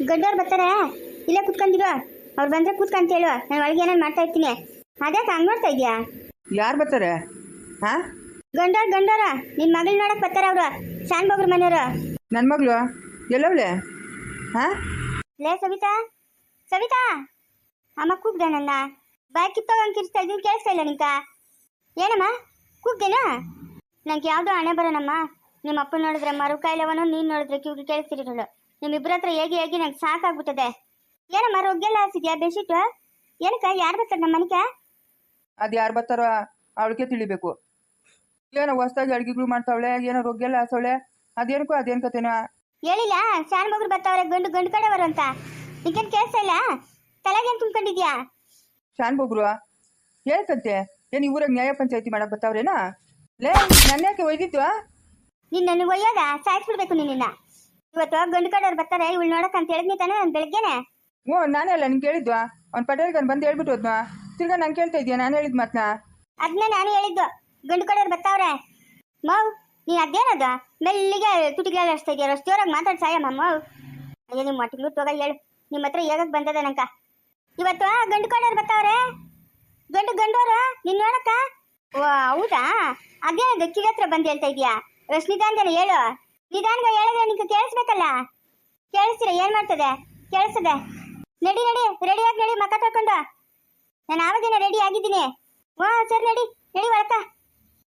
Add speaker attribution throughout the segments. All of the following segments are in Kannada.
Speaker 1: ಗಂಡವ್ರು ಬರ್ತಾರೆ, ಇಲ್ಲೇ ಕುತ್ಕೊಂಡಿರೋ. ಅವ್ರು ಬಂದ್ರೆ ಕೂತ್ಕೊಂತ ಹೇಳು, ನಾನು ಒಳಗೆ ಏನೇನು ಮಾಡ್ತಾ ಇರ್ತೀನಿ. ಅದ್ಯಾಕೆ ಹಂಗೆ ನೋಡ್ತಾ ಇದೀಯಾ?
Speaker 2: ಯಾರು ಬರ್ತಾರೆ? ಹಾ,
Speaker 1: ಗಂಡೋರ ನಿನ್ನ ಮಗಳು ನೋಡಕ್ ಬರ್ತಾರೆ ಅವರು, ಶಾನ್ ಬಗ್ರ ಮನೆಯವರು.
Speaker 2: ನನ್ನ ಮಗಳು ಎಲ್ಲವಳೆ? ಹಾ,
Speaker 1: ಲೇ ಸವಿತಾ, ಸವಿತಾ ಅಮ್ಮ ಕೂಗ್ದೆ ನನ್ನ ಬಾಯ್ ಕಿತ್ತೋಗಂಗೆ ಕಿರ್ಸ್ತಾ ಇದ್ದೀನಿ, ಕೇಳಿಸ್ತಾ ಇಲ್ಲ ನಿಂಕ? ಏನಮ್ಮ ಕೂಗ್ದೇನಾ? ನಂಗೆ ಯಾವುದೋ ಹಣೆ ಬರೋಣಮ್ಮ. ನಿಮ್ಮ ಅಪ್ಪ ನೋಡಿದ್ರೆ ಮರು ಕಾಯಿಲೆವನು, ನೀನು ನೋಡಿದ್ರೆ ಕಿವಿಗೆ ಕೇಳಿಸ್ತಿರೋಳು. ನಿಮ್ಮಿಬ್ಬರ ಹತ್ರ ಹೇಗಿ ನಂಗೆ ಸಾಕಾಗ್ಬಿಟ್ಟದೆ. ಏನಮ್ಮ ರೊಗ್ಗೆಲ್ಲ ಹಾಸಿದ್ಯಾ ಬೆಡ್ಶೀಟು? ಏನಕ್ಕ ಯಾರು ಬರ್ತಾರೆ ನಮ್ಮ ಮನೆಗೆ?
Speaker 2: ಅದು ಯಾರು ಬರ್ತಾರೋ ಅವಳಿಗೆ ತಿಳಿಬೇಕು. ಏನೋ ಹೊಸ್ದಾಗಿ ಅಡುಗೆಗಳು ಮಾಡ್ತಾವಳೆ, ಏನೋ ರೊಗ್ಗೆಲ್ಲ ಹಾಸವಳೆ, ಅದೇನಕ್ಕೋ ಅದೇನು ಕತೆನೋ
Speaker 1: ಹೇಳಿಲ್ಲ. ಶಾನ್ ಮಗರು ಬರ್ತಾವ್ರೆ, ಗಂಡು ಕಡೆ ಬರು ಅಂತ. ನಿಂಗೇನು ಕೇಳಿಸ್ತಾ ಇಲ್ಲ? ತಲೆಗೇನು ತುಂಬ್ಕೊಂಡಿದ್ಯಾ?
Speaker 2: ಶಾನ್ ಬೊಗ್ರು ಏನಕ್ಕಂತೆ? ಏನು ಊರಾಗ ನ್ಯಾಯ ಪಂಚಾಯತಿ ಮಾಡಕ್ ಬರ್ತಾವ್ರೇನಾ? ಲೇ, ನನ್ನ ಯಾಕೆ ಒಯ್ದಿತ್ತು?
Speaker 1: ನೀನು ನನಗೆ ಒಯ್ಯೋದ ಸಾಯಿಸ್ಬಿಡ್ಬೇಕು ನಿನ್ನ. ಇವತ್ತು ಗಂಡು ಕಡೆಯವ್ರು ಬರ್ತಾರೆ, ಇವಳು ನೋಡಕ್ ಅಂತ ಹೇಳಿದ್ನಿ ತಾನೆ ನಾನು ಬೆಳಗ್ಗೆನೆ.
Speaker 2: ಹ್ಞೂ, ನಾನೇ ಅಲ್ಲ ನಿಂಗೆ ಕೇಳಿದ್ವಾ? ಅವ್ನು ಪಟೇಲ್ಗನ್ ಬಂದು ಹೇಳ್ಬಿಟ್ಟು ಹೋದ್ನ. ತಿರ್ಗಾ ನಂಗೆ ಕೇಳ್ತಾ ಇದೆಯಾ ನಾನು ಹೇಳಿದ್ ಮಾತನ್ನ?
Speaker 1: ಅದನ್ನೇ ನಾನು ಹೇಳಿದ್ದು, ಗಂಡು ಕಡೆಯವ್ರು ಬರ್ತಾವ್ರೆ. ಮೌ ನೀನು ಅದೇನದ ಮೆಲ್ಲಿಗೆ ತುಟಿಗೆಲ್ಲ ಅಷ್ಟೇ ಇದೆಯಾ? ಅಷ್ಟು ಜೋರಾಗಿ ಮಾತಾಡಿ ಸಾಯಮ್ಮ ಮೌ. ಅಯ್ಯೋ ನಿಮ್ಮ ಮಟ್ಟಿಗೆ ತೋಗ ಹೇಳು, ನಿಮ್ಮ ಹತ್ರ ಹೇಗಕ್ಕೆ ಬಂದದ ನಂಕ? ಇವತ್ತು ಗಂಡು ಕಡೆಯವ್ರು ಬರ್ತಾವ್ರೆ, ಗಂಡೋರು ನಿನ್ನ ನೋಡಕ್ಕ. ಓ ಹೌದಾ? ಅದೇನದು ಕಿವಿ ಹತ್ರ ಬಂದು ಹೇಳ್ತಾ ಇದೀಯಾ? ನಿಧಾನದೇನ ಹೇಳು. ನಿಧಾನಗ ಹೇಳಿದ್ರೆ ನಿಂಗೆ ಕೇಳಿಸ್ಬೇಕಲ್ಲ. ಕೇಳಿಸ್ತೀರ ಏನ್ ಮಾಡ್ತದೆ? ಕೇಳಿಸ್ತದೆ. ನಡಿ ರೆಡಿಯಾಗಿ ನಡಿ, ಮಕ್ಕ ತೊಳ್ಕೊಂಡು. ನಾನು ಆವಾಗಿನ ರೆಡಿ ಆಗಿದ್ದೀನಿ. ಹ್ಞೂ ಸರಿ, ನಡಿ ಒಳಕ.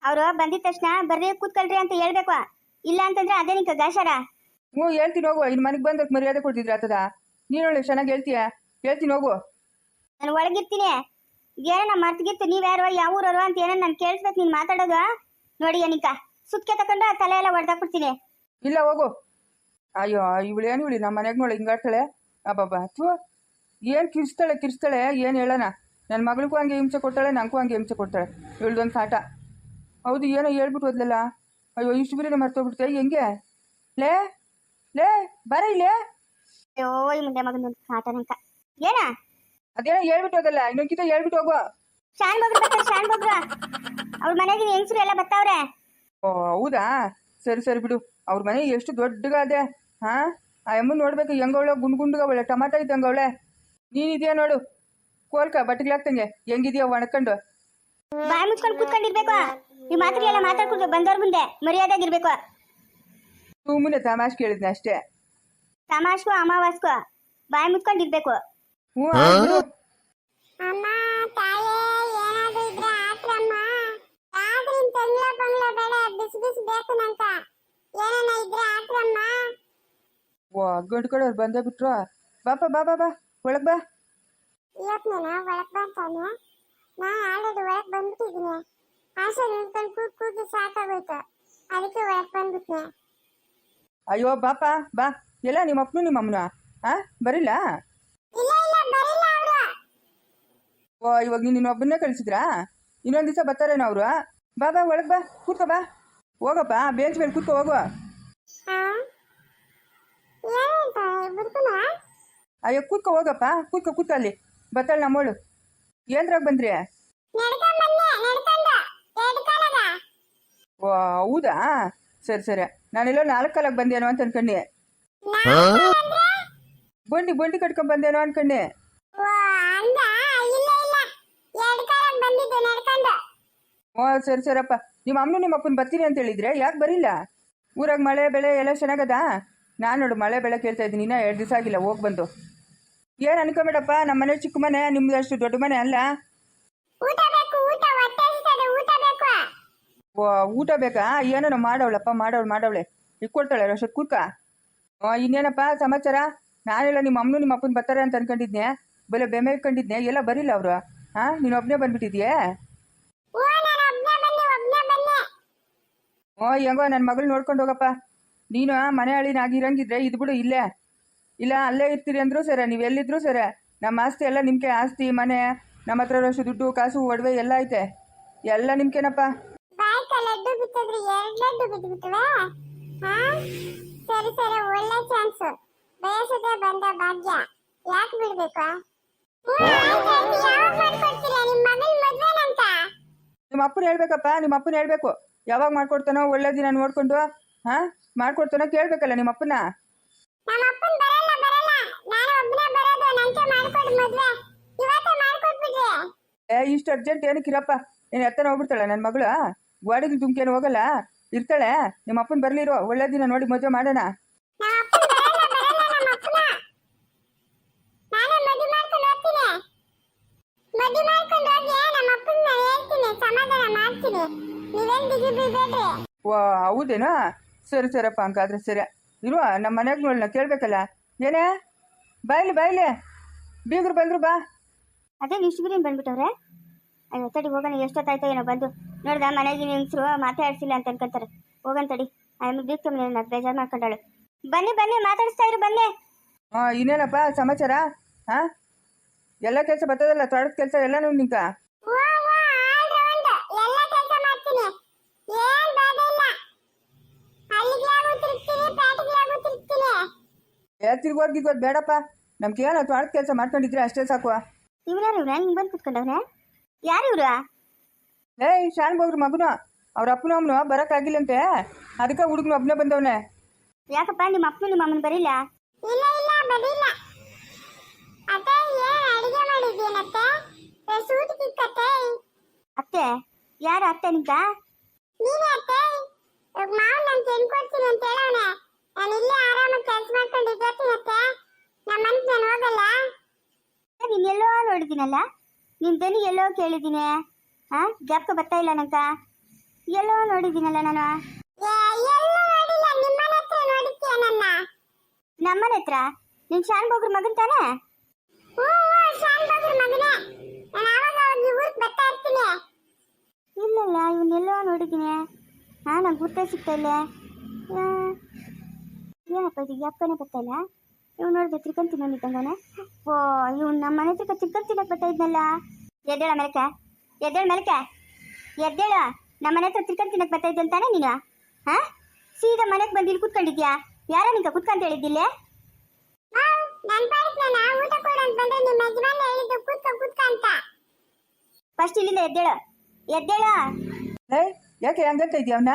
Speaker 1: ಅವರು ಬಂದಿದ ತಕ್ಷಣ ಬರ್ರಿ ಕೂತ್ಕೊಳ್ರಿ ಅಂತ ಹೇಳ್ಬೇಕು. ಇಲ್ಲ ಅಂತಂದ್ರೆ ಅದೇ ನಿಂಕ ಗಾಶಾರ.
Speaker 2: ಹ್ಞೂ ಹೇಳ್ತೀನಿ ಹೋಗು. ಇನ್ನು ಮನೆಗೆ ಬಂದಕ್ಕೆ ಮರ್ಯಾದೆ ಕೊಡ್ತಿದ್ರೆ ಆತದ. ನೀನೊಳ್ಳೆ ಚೆನ್ನಾಗಿ ಹೇಳ್ತೀಯ, ಹೇಳ್ತೀನಿ ಹೋಗು.
Speaker 1: ನಾನು ಒಳಗಿರ್ತೀನಿ. ಏನನ್ನ ಮರ್ತಿಗಿತ್ತು, ನೀವ್ಯಾರು ಯಾವ ಊರವರು ಅಂತ ಏನೋ ನಾನು ಕೇಳಿಸ್ಬೇಕು ನೀನು ಮಾತಾಡೋದು. ನೋಡಿ ನಿಂಕ ಸುತ್ಕೆ ತಕೊಂಡು ತಲೆ ಎಲ್ಲ ಹೊಡೆದಾಕ್ಬಿಡ್ತೀನಿ.
Speaker 2: ಇಲ್ಲ ಹೋಗು. ಅಯ್ಯೋ ಇವಳೇನು ಇವಳಿ ನಮ್ಮ ಮನೆಗೆ ನೋಡಿ ಹಿಂಗಾಡ್ತಾಳೆ. ಅಬ್ಬಬ್ಬಾ ಥೂ, ಏನು ಕಿರ್ಸ್ತಾಳೆ ಏನು ಹೇಳೋಣ. ನನ್ನ ಮಗಳಿಗೂ ಹಂಗೆ ಹಿಂಸೆ ಕೊಡ್ತಾಳೆ, ನನಗೂ ಹಂಗೆ ಹಿಂಸೆ ಕೊಡ್ತಾಳೆ. ಇವಳ್ದೊಂದು ಕಾಟ. ಹೌದು, ಏನೋ ಹೇಳ್ಬಿಟ್ಟು ಹೋದ್ಲಲ್ಲ. ಅಯ್ಯೋ ಇಷ್ಟು ಬಿರಿನ ಮರ್ತೋಗ್ಬಿಡ್ತೆ ಹೆಂಗೆ? ಲೇ ಬರ ಇಲ್ಲೇ.
Speaker 1: ಅಯ್ಯೋ ಈ ಮುಂದೆ ಮಗನ ಕಾಟ ನಂಕ. ಏನ
Speaker 2: ಅದೇನೋ ಹೇಳ್ಬಿಟ್ಟು ಹೋಗಲ್ಲ, ಇನ್ನೊಂದ್ಕಿತ ಹೇಳ್ಬಿಟ್ಟು ಹೋಗು.
Speaker 1: ಶಾನ್ ಬಗ್ರ ಅವ್ರ ಮನೆಗೆ ಹೆಂಗಸರು ಎಲ್ಲ ಬರ್ತಾವ್ರೆ.
Speaker 2: ಓ ಹೌದಾ, ಸರಿ ಬಿಡು. ಅವ್ರ ಮನೆ ಎಷ್ಟು ದೊಡ್ಡಗಾದೆ. ಹಾ, ಆ ಅಮ್ಮ ನೋಡ್ಬೇಕು ಹೆಂಗವಳೆ, ಗುಂಡ್ಗವಳೆ, ಟಮಾಟ ಇದ್ದಂಗವಳೆ. ನೀನಿದೆಯಾ ನೋಡು, ಕೋಲ್ಕ ಬಟ್ಟೆಗಳಾಗ್ತಂಗೆ ಹೆಂಗಿದ್ಯಾ ಒಣಕೊಂಡು.
Speaker 1: ಬಾಯಿ ಮುಚ್ಕೊಂಡು ಕೂತ್ಕೊಂಡಿರ್ಬೇಕು. ಈ ಮಾತುಗಳೆಲ್ಲ ಮಾತಾಡ್ಕೊಂಡು ಬಂದವ್ರ ಮುಂದೆ ಮರ್ಯಾದಾಗಿರ್ಬೇಕು.
Speaker 2: ಸುಮ್ಮನೆ ತಮಾಷೆ ಕೇಳಿದ್ನ ಅಷ್ಟೇ.
Speaker 1: ತಮಾಷ್ಕೋ ಅಮಾವಾಸ್ಕೋ ಬಾಯಿ ಮುಚ್ಕೊಂಡಿರ್ಬೇಕು.
Speaker 2: ಹ್ಞೂ ಬಿಡು.
Speaker 3: ಅಮ್ಮ ತಾಯೇ ಏನಾದ್ರೂ ಇದ್ರೆ ಆತ್ರಮ್ಮ. ರಾತ್ರಿ ತಂಗ್ಳ ಬಂಗ್ಳ ಬೇಡ, ಬಿಸಿ ಬೇಕು ನಂತ. ಏನಾನ ಇದ್ರೆ ಆತ್ರಮ್ಮ.
Speaker 2: ಓ ಗಂಡು ಕಡೆಯವ್ರು ಬಂದೇ ಬಿಟ್ರು. ಬಾಪ ಬಾ ಒಳಗ್ ಬಾ.
Speaker 3: ಇವತ್ತು ನಾನು ಒಳಗೆ ಬರ್ತಾನೆ. ನಾನು ಆಲ್ರೆಡಿ ಒಳಗೆ ಬಂದ್ಬಿಟ್ಟಿದ್ದೀನಿ. ಆಶಾ ನಿಂತ್ಕೊಂಡು ಕೂಗಿ ಸಾಕಾಗೋಯ್ತು, ಅದಕ್ಕೆ ಒಳಗೆ ಬಂದ್ಬಿಟ್ನೆ.
Speaker 2: ಅಯ್ಯೋ ಬಾಪ ಬಾ. ಎಲ್ಲ ನಿಮ್ಮ ಅಪ್ಪನು ನಿಮ್ಮ ಅಮ್ಮನ ಬರಿಲ್ಲ?
Speaker 3: ಇಲ್ಲ ಬರಿಲ್ಲ ಅವರು.
Speaker 2: ಓ ಇವಾಗ ನೀನು ಒಬ್ಬನ್ನೇ ಕಳಿಸಿದ್ರಾ? ಇನ್ನೊಂದು ದಿವಸ ಬರ್ತಾರೇನೋ ಅವರು. ಬಾ ಒಳಗೆ ಬಾ, ಕೂತ್ಕೋ ಬಾ. ಹೋಗಪ್ಪ, ಬೇಂಚ್ ಮೇಲೆ ಕೂತ್ಕೋ ಹೋಗುವ. ಅಯ್ಯೋ ಕೂತ್ಕೋ ಹೋಗಪ್ಪ, ಕೂತ್ಕೋ ಅಲ್ಲಿ. ಬರ್ತಾಳೆ ನಮ್ಮೋಳು. ಏನ್ರಾಗ ಬಂದ್ರಿ? ಓ ಹೌದಾ, ಸರಿ. ನಾನೆಲ್ಲೋ 4 ಕಾಲಾಗ ಬಂದೇನೋ ಅಂತ ಅನ್ಕೊಂಡೆ. ಬಂಡಿ ಕಟ್ಕೊಂಡ್ ಬಂದೇನೋ ಅನ್ಕೊಂಡೆ. ಓ ಸರಿಯಪ್ಪ. ನಿಮ್ಮ ಅಮ್ಮನು ನಿಮ್ಮ ಅಪ್ಪನ ಬರ್ತೀನಿ ಅಂತ ಹೇಳಿದ್ರೆ ಯಾಕೆ ಬರಿಲ್ಲ? ಊರಾಗ ಮಳೆ ಬೆಳೆ ಎಲ್ಲ ಚೆನ್ನಾಗದ? ನಾನು ನೋಡು ಮಳೆ ಬೆಳೆ ಕೇಳ್ತಾ ಇದ್ದೀನಿ, ಇನ್ನೂ 2 ದಿವಸ ಆಗಿಲ್ಲ ಹೋಗಿ ಬಂದು. ಏನು ಅನ್ಕೊಂಬೇಡಪ್ಪ, ನಮ್ಮ ಮನೆ ಚಿಕ್ಕ ಮನೆ, ನಿಮ್ದು ಅಷ್ಟು ದೊಡ್ಡ ಮನೆ ಅಲ್ಲ. ಓ ಊಟ ಬೇಕಾ? ಏನೋ ಮಾಡವಳಪ್ಪ, ಮಾಡವಳೆ ಇಕ್ಕೊಡ್ತಾಳೆ ಅಷ್ಟೊತ್ತು ಕೂತ್ಕ. ಇನ್ನೇನಪ್ಪ ಸಮಾಚಾರ? ನಾನೆಲ್ಲ ನಿಮ್ಮ ಅಮ್ಮನು ನಿಮ್ಮ ಅಪ್ಪನ ಬರ್ತಾರೆ ಅಂತ ಅನ್ಕೊಂಡಿದ್ನೆ, ಬಲೆ ಬೆಮೆ ಇಟ್ಕೊಂಡಿದ್ನೆ. ಎಲ್ಲ ಬರಿಲ್ಲ ಅವರು. ನೀನು ಒಬ್ಬನೇ ಬಂದ್ಬಿಟ್ಟಿದ್ಯೇ? ಹೆಂಗೋ ನನ್ನ ಮಗಳು ನೋಡ್ಕೊಂಡು ಹೋಗಪ್ಪ. ನೀನು ಮನೆ ಹಳಿನಾಗಿರಂಗಿದ್ರೆ ಇದು ಬಿಡು ಇಲ್ಲೇ. ಇಲ್ಲ ಅಲ್ಲೇ ಇರ್ತೀರಿ ಅಂದರೂ ಸರಿ, ನೀವು ಎಲ್ಲಿದ್ರೂ ಸರಿ. ನಮ್ಮ ಆಸ್ತಿ ಎಲ್ಲ ನಿಮ್ಗೆ, ಆಸ್ತಿ ಮನೆ, ನಮ್ಮ ಹತ್ರ ಅಷ್ಟು ದುಡ್ಡು ಕಾಸು ಒಡವೆ ಎಲ್ಲ ಐತೆ, ಎಲ್ಲ ನಿಮ್ಗೇನಪ್ಪ.
Speaker 3: ಸರಿ ಒಳ್ಳೆ ಚಾನ್ಸ್. ಬಯಸದೆ ಬಂದ ಭಾಗ್ಯ, ಯಾಕೆ ಬಿಡ್ಬೇಕು?
Speaker 2: ನಿಮ್ಮ ಅಪ್ಪನ ಹೇಳ್ಬೇಕಪ್ಪ, ನಿಮ್ಮ ಅಪ್ಪನ ಹೇಳ್ಬೇಕು. ಯಾವಾಗ ಮಾಡ್ಕೊಡ್ತಾನೋ ಒಳ್ಳೆ ದಿನ ನೋಡ್ಕೊಂಡು ಮಾಡ್ಕೊಡ್ತಾನೋ ಕೇಳ್ಬೇಕಲ್ಲ ನಿಮ್ಮ ಅಪ್ಪನ. ಇಷ್ಟು ಅರ್ಜೆಂಟ್ ಏನಕ್ಕೆ ಇರಪ್ಪ, ಏನು ಎತ್ತನ ಹೋಗ್ಬಿಡ್ತಾಳೆ ನನ್ನ ಮಗಳು. ಗೋಡೆಗೆ ತುಮ್ಕೇನು ಹೋಗಲ್ಲ, ಇರ್ತಾಳೆ. ನಿಮ್ಮ ಅಪ್ಪನ ಬರ್ಲಿರೋ, ಒಳ್ಳೆ ದಿನ ನೋಡಿ ಮದುವೆ ಮಾಡೋಣ. ಓ ಹೌದೇನಾ, ಸರಿ ಸರಪ್ಪ, ಹಂಗಾದ್ರೆ ಸರಿ ಇರುವ. ನಮ್ಮ ಮನೆಯಾಗ ನೋಡೋಣ ಕೇಳಬೇಕಲ್ಲ. ಏನೇ ಬಾಯ್ಲಿ ಬಾಯ್ಲಿ, ಬೀಗರು ಬಂದ್ರು ಬಾ.
Speaker 1: ಅದೇ ನಿಶ್ಚಿಗಿರಿನ್ ಬಂದ್ಬಿಟ್ಟವ್ರೆ. ಅಯ್ಯೋ ತಡಿ ಹೋಗೋಣ, ಎಷ್ಟೊತ್ತಾಯ್ತೋ ಏನೋ ಬಂದು ನೋಡ್ದ ಮನೆಗೆ ಹೆಂಗಸರು ಮಾತಾಡ್ಸಿಲ್ಲ ಅಂತ ಅನ್ಕೊಂತಾರೆ. ಹೋಗೋಣ ತಡಿ, ಆಮೇಲೆ ಬೀಗ್ತಮ್ಮನೆ ನಾನು ಬೇಜಾರು ಮಾಡ್ಕೊಂಡಾಳು. ಬನ್ನಿ ಬನ್ನಿ ಮಾತಾಡಿಸ್ತಾ ಇರು ಬನ್ನಿ.
Speaker 2: ಇನ್ನೇನಪ್ಪ ಸಮಾಚಾರ? ಹಾಂ, ಎಲ್ಲ ಕೆಲಸ ಬರ್ತದಲ್ಲ, ತೋಟದ ಕೆಲಸ ಎಲ್ಲನೂ ನಿಂಕ? ತಿರ್ಗೋದ್ ಬೇಡಪ್ಪ, ನಮ್ಗೆ ಏನೋ ತೋಟದ ಕೆಲಸ ಮಾಡ್ಕೊಂಡಿದ್ರೆ ಅಷ್ಟೇ ಸಾಕು.
Speaker 1: ಇವ್ರು ಹಿಂಗೆ ಬಂದು ಕುತ್ಕೊಂಡವ್ರೆ? ಯಾರು ಇವ್ರು?
Speaker 2: ಏಯ್ ಶಾನ್ ಹೋಗ್ರ ಮಗನು, ಅವ್ರ ಅಪ್ಪನ ಅಮ್ಮನು ಬರೋಕ್ಕಾಗಿಲ್ಲಂತೆ, ಅದಕ್ಕೆ ಹುಡುಗನು ಒಬ್ಬನೇ ಬಂದವನೆ.
Speaker 1: ಯಾಕಪ್ಪ ನಿಮ್ಮ ಅಪ್ಪನು ನಿಮ್ಮ ಅಮ್ಮನ ಬರಿಲ್ಲ?
Speaker 3: ಇಲ್ಲ ಇಲ್ಲ ಬದಿಲ್ಲ ಅತ್ತೆ. ಏನ್ ಅಡಿಗೆ ಮಾಡಿದ್ದೀನತ್ತೆ? ಸೂಟ್ ಕಿಕ್ಕತ್ತೆ.
Speaker 1: ಅತ್ತೆ? ಯಾರು ಅತ್ತೆ ನಿಂಕ?
Speaker 3: ನೀನೇ ಅತ್ತೆ. ಮಾವ್ ನಾನು ತಿನ್ಕೊಡ್ತೀನಿ ಅಂತ ಹೇಳೋನೆ. ನಾನು ಇಲ್ಲೇ ಆರಾಮಾಗಿ ಕೆಲಸ ಮಾಡ್ಕೊಂಡು ಇರ್ತೀನತ್ತೆ. ನಮ್ಮ ಮನೆಗೆ ನಾನು ಹೋಗಲ್ಲ.
Speaker 1: ನೀನ್ ಎಲ್ಲೋ ನೋಡಿದ್ದೀನಲ್ಲ, ನಿನ್ ದನಿ ಎಲ್ಲೋ ಕೇಳಿದ್ದೀನಿ. ಜ್ಞಾಪಕ ಬರ್ತಾ ಇಲ್ಲ ನಂಕ. ಎಲ್ಲೋ ನೋಡಿದ್ದೀನಲ್ಲ ನಾನು.
Speaker 3: ಎಲ್ಲೂ ನೋಡಿಲ್ಲ, ನಿಮ್ಮನೆ ಹತ್ರ ನೋಡಿದ್ಯಾ ನನ್ನ?
Speaker 1: ನಮ್ಮನೆ ಹತ್ರ? ನಿನ್ ಶಾನ್ ಬೋಗ್ರ ಮಗನ್ ತಾನೆ?
Speaker 3: ಶಾನ್ ಬಾಬುರ್ ಮಗನೇ. ನಾನು ಆವಾಗ ಈ ಊರಿಗೆ ಬರ್ತಾ ಇರ್ತೀನಿ.
Speaker 1: ಇಲ್ಲಲ್ಲ, ಇವನ್ನೆಲ್ಲೋ ನೋಡಿದ್ದೀನಿ. ನಂಗೆ ಗುರ್ತೇ ಸಿಗ್ತಾ ಇಲ್ಲ. ಏನಪ್ಪ ಇದು ಜ್ಞಾಪಕನೇ ಬರ್ತಾ ಇಲ್ಲ. ಇವ್ ನೋಡಿದ್ರೆ ತಿರ್ಕೊಂಡ್ ತಿನ್ನೋನಿದ್ದಂಗನೆ. ಓ ಇವ್ ನಮ್ಮ ಮನೆ ಹತ್ರ ತಿರ್ಕೊಂಡ್ ತಿನ್ನಕ್ ಬರ್ತಾ ಇದ್ನಲ್ಲ. ಎದ್ದೇಳ ಮೆಲಕ, ಎದ್ದೇಳ ಮೆಲಕ, ಎದ್ದೇಳ. ನಮ್ಮ ಮನೆ ಹತ್ರ ತಿರ್ಕೊಂಡ್ ತಿನ್ನಕ್ ಬರ್ತಾ ಇದ್ದಂತಾನೆ ನೀನು? ಸೀದಾ ಮನೆಗೆ ಬಂದು ಇಲ್ಲಿ ಕೂತ್ಕೊಂಡಿದ್ಯಾ? ಯಾರ ನಿಂಕ ಕೂತ್ಕೊಂತ ಹೇಳಿದ್ದಿಲ್ಲ?
Speaker 3: ನನ್ನ ಪಾಡಿಗೆ ನಾನು ಊಟ ಕೊಡು ಅಂತ ಬಂದ್ರೆ ನಿಮ್ಮ ಯಜಮಾನ ಹೇಳಿದ್ದು ಕೂತ್ಕ ಅಂತ.
Speaker 1: ಫಸ್ಟ್ ಇಲ್ಲಿಂದ ಎದ್ದೇಳ, ಎದ್ದೇಳ.
Speaker 2: ಏಯ್ ಯಾಕೆ ಹಂಗಂತ ಇದೆಯಾ ಅವನ್ನ?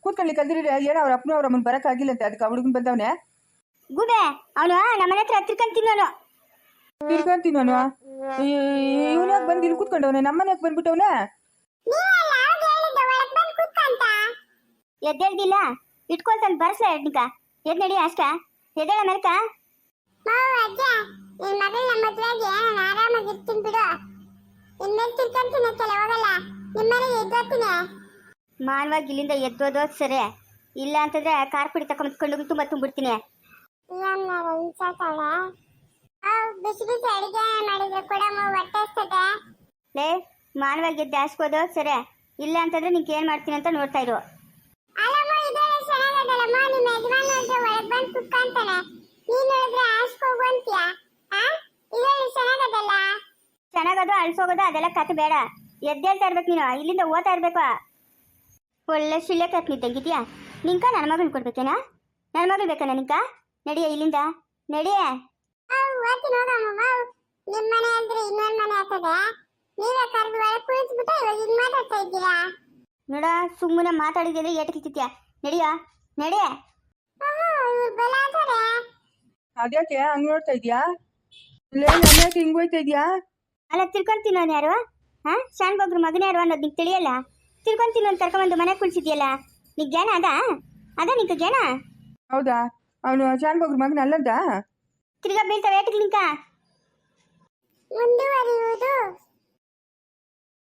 Speaker 2: ಕೂತ್ಕೊಳ್ಳಿ ಕಲ್ದಿರಿ. ಏನೋ ಅವ್ರ ಅಪ್ಪನ ಅವ್ರ ಅಮ್ಮನ ಬರೋಕ್ಕಾಗಿಲ್ಲಂತೆ, ಅದಕ್ಕೆ ಹುಡುಗನ್ ಬಂದವನೆ.
Speaker 1: ಗೂಬೆ ಅವನು ನಮ್ಮ ಮನೆ ಹತ್ರ ತಿರ್ಕೊಂಡ್ ತಿನ್ನೋನು.
Speaker 2: ತಿರ್ಕೊಂತೀನವನು ಇವನ್ಯಾಕೆ ಬಂದು ಇಲ್ಲಿ ಕೂತ್ಕೊಂಡವನೆ? ನಮ್ಮ ಮನೆಗೆ ಬಂದ್ಬಿಟ್ಟವನೆ.
Speaker 1: ಎದ್ದೇಳ್ದಿಲ್ಲ, ಇಟ್ಕೊಳ್ತಾನೆ ಬರ್ಸ್ಲ ಎಡ್ನಿಕ. ಎದ್ ನಡಿ ಅಷ್ಟ, ಎದ್ದೇಳ ಮೆಲ್ಕ.
Speaker 3: ನಿನ್ ಮಗಳು ನಮ್ಮ ಮದ್ವೆಗೆ ನಾನು ಆರಾಮಾಗಿ ಇರ್ತೀನಿ ಬಿಡು. ಇನ್ಮೇಲೆ ತಿರ್ಕೊಂತೀನಿ ಅಂತಲ್ಲ, ಹೋಗಲ್ಲ. ನಿಮ್ಮನೆಗೆ ಎದ್ದೋತೀನಿ.
Speaker 1: ಮಾನವಾಗಿ ಇಲ್ಲಿಂದ ಎದ್ದೋದೋ ಸರಿ, ಇಲ್ಲ ಅಂತಂದ್ರೆ ಕಾರ್ ಪುಡಿ ತಕೊಂಡ್ಕೊಂಡು ತುಂಬ ತುಂಬಿಡ್ತೀನಿ.
Speaker 3: ಬಿಸಿ ಬಿಸಿ ಅಡಿಗೆ ಮಾಡಿದ್ರೆ ಕೂಡ ಹೊಟ್ಟೆ ಹಸ್ತದೆ.
Speaker 1: ಲೇ ಮಾನವಾಗಿ ಎದ್ದು ಹಾಸ್ಕೋದೋ ಸರಿ, ಇಲ್ಲ ಅಂತಂದ್ರೆ ನಿಂಗೆ ಏನ್ ಮಾಡ್ತೀನಿ ಅಂತ ನೋಡ್ತಾ ಇರು.
Speaker 3: ಅಲ್ಲಮ್ಮ ಇದೇ ಚೆನ್ನಾಗದಲ್ಲಮ್ಮ. ನಿಮ್ಮ ಯಜಮಾನ ನೋಡಿದ್ರೆ ಒಳಗೆ ಬಂದು ಕುತ್ಕೊಂತಾನೆ, ನೀನ್ ನೋಡಿದ್ರೆ ಹಾಸ್ಕೋಗು ಅಂತೀಯಾ? ಇದೇ ಚೆನ್ನಾಗದಲ್ಲ.
Speaker 1: ಚೆನ್ನಾಗದು ಅಳ್ಸೋಗೋದು ಅದೆಲ್ಲ ಕತೆ ಬೇಡ. ಎದ್ದೇಳ್ತಾ ಇರ್ಬೇಕು ನೀನು, ಇಲ್ಲಿಂದ ಓದ್ತಾ ಇರ್ಬೇಕು. ಒಳ್ಳೆ ಶಿಳ್ಳೆ ಕತ್ನಿದ್ದಂಗಿದ್ಯಾ ನಿಂಕ. ನನ್ನ ಮಗನ್ ಕೊಡ್ಬೇಕೇನಾ? ನನ್ನ ಮಗಳು ಬೇಕಾನ ನಿಂಕ? ನಡಿಯ ಇಲ್ಲಿಂದ, ನಡಿಯ.
Speaker 3: ಓದ್ತೀನಿ ಹೋಗಮ್ಮ. ನಿಮ್ಮ ಮನೆ ಅಂದ್ರೆ ಇನ್ನೊಂದು ಮನೆ ಆಗ್ತದೆ. ನೀವೇ ಕರೆದು ಒಳಗೆ ಕುಳಿಸ್ಬಿಟ್ಟು ಇವಾಗ ಹಿಂಗ್ ಮಾತಾಡ್ತಾ ಇದ್ದೀರಾ?
Speaker 1: ನೋಡ, ಸುಮ್ಮನೆ ಮಾತಾಡಿದ್ರೆ ಏಟಕ್ಕಿತ್ಯ. ನಡಿಯ ನಡಿಯ.
Speaker 2: ಅದ್ಯಾಕೆ ಹಂಗ್ ನೋಡ್ತಾ ಇದ್ಯಾ? ನನ್ಯಾಕೆ ಹಿಂಗ್ ಹೋಯ್ತಾ ಇದ್ಯಾ?
Speaker 1: ಅಲ್ಲ ತಿರ್ಕೊಂತೀನಿ ನಾನು ಯಾರು? ಶಾನ್ ಬೋಗ್ರ ಮಗನ ಯಾರು ಅನ್ನೋದು ನಿಂಗೆ ತಿಳಿಯಲ್ಲ. ತಿರ್ಕೊಂತೀನಿ ಅಂತ ಕರ್ಕೊಂಬಂದು ಮನೆಗೆ ಕುಳಿಸಿದ್ಯಲ್ಲ, ನಿಂಗೆ ಜ್ಞಾನ ಅದ ನಿಂಗೆ ಜ್ಞಾನ?
Speaker 2: ಹೌದಾ? ಅವನು ಶಾನ್ ಬೋಗ್ರ ಮಗನ ಅಲ್ಲದ?
Speaker 1: ತಿರ್ಗಾ ಬೀಳ್ತಾವೆ ಏಟಕ್ಕೆ ನಿಂಕ?
Speaker 3: ಮುಂದುವರಿಯುವ